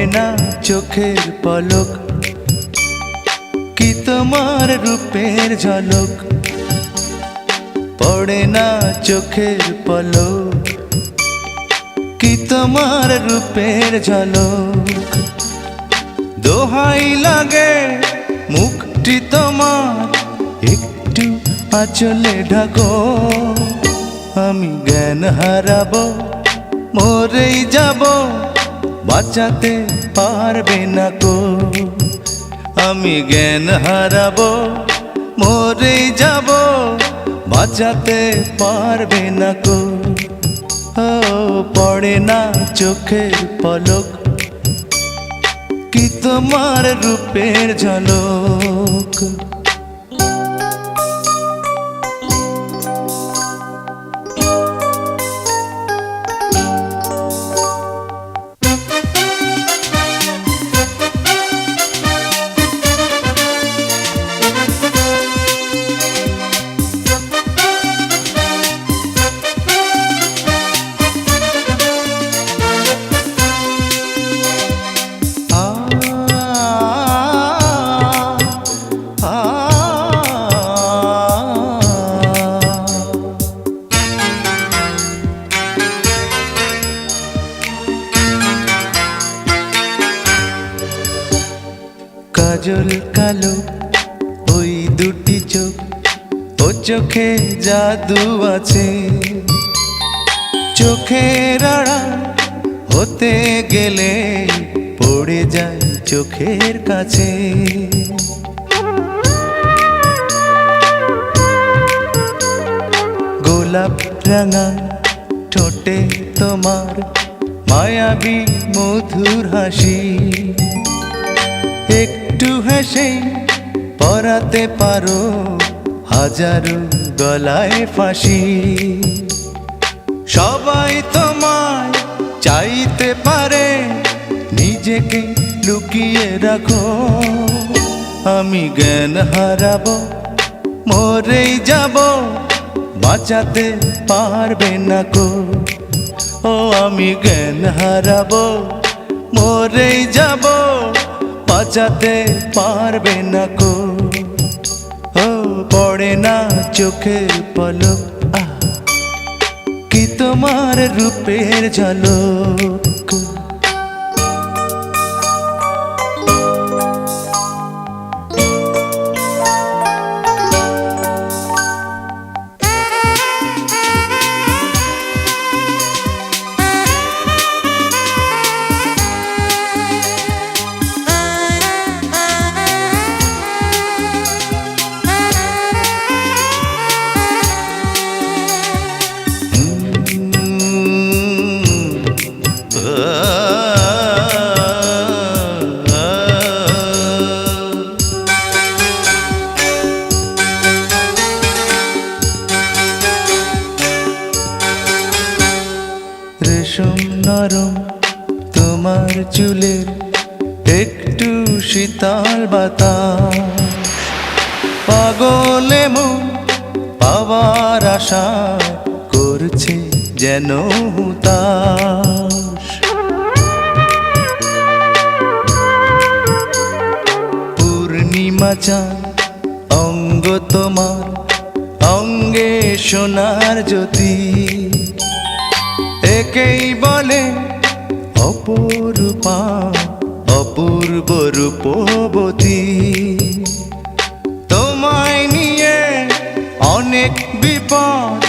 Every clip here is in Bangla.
পড়ে না চোখের পলক, কি তোমার রূপের ঝলক। পড়ে না চোখের পলক, কি তোমার রূপের ঝলক। দোহাই লাগে মুখটি তোমার, একটু আঁচলে ঢাকো। আমি জ্ঞান হারাবো, মরেই যাব, বাঁচাতে পারবে না কো। আমি জ্ঞান হারাবো, মরেই যাব, বাঁচাতে পারবে না কো। ও পড়ে না চোখের পলক, কি তোমার রূপের ঝলক। কাজল কালো ওই দুটি চোখ, ও চোখে জাদু আছে। চোখের আড়াল হতে গেলে পড়ে যায় চোখের কাছে। গোলাপ রাঙা ঠোঁটে তোমার মায়াবী মধুর হাসি। একটু হেসে পরাতে পারো হাজারো গলায় ফাঁসি। সবাই তোমায় চাইতে পারে, নিজেকে লুকিয়ে রাখো। আমি জ্ঞান হারাবো, মরেই যাব, বাঁচাতে পারবে না কো। ও আমি জ্ঞান হারাবো, মরেই যাব, বাঁচাতে পারবে না কো। ও পড়ে না চোখের পলক, কি তোমার রূপের ঝলক। রেশম নরম তোমার চুলের, একটু শীতল বাতাস। পাগলে মন পাওয়ার আশায় করছে যেন হুতাশ। পূর্ণিমা চাঁদ অঙ্গ তোমার, অঙ্গে সোনার জ্যোতি। একেই বলে অপরূপা, অপূর্ব রূপবতী। তোমায় নিয়ে অনেক বিপদ,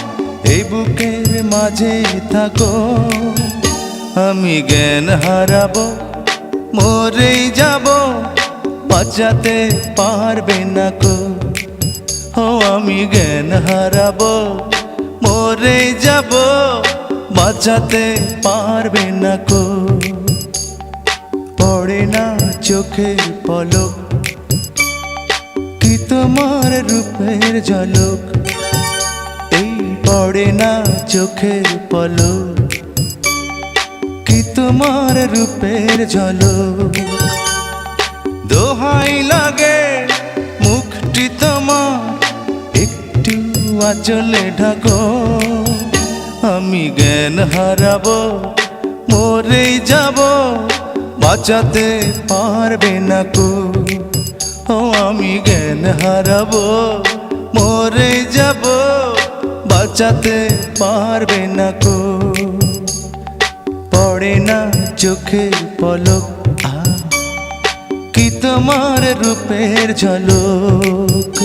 এই বুকের মাঝে থাকো। আমি জ্ঞান হারাবো, মরেই যাব, বাঁচাতে পারবে না কো। ও আমি জ্ঞান হারাবো, মরেই যাব, বাঁচাতে পারবে না কো। পড়ে না চোখের পলক, কি তোমার রূপের ঝলক। এই পড়ে না চোখের পলক, কি তোমার রূপের ঝলক। দোহাই লাগে মুখটি তোমার, একটু আঁচলে ঢাকো। আমি জ্ঞান হারাবো, মরেই যাব, বাঁচাতে পারবে না কো। ও আমি জ্ঞান হারাবো, মরে যাব, বাঁচাতে পারবে না কো। পড়ে না চোখের পলক, কি তোমার রূপের ঝলক।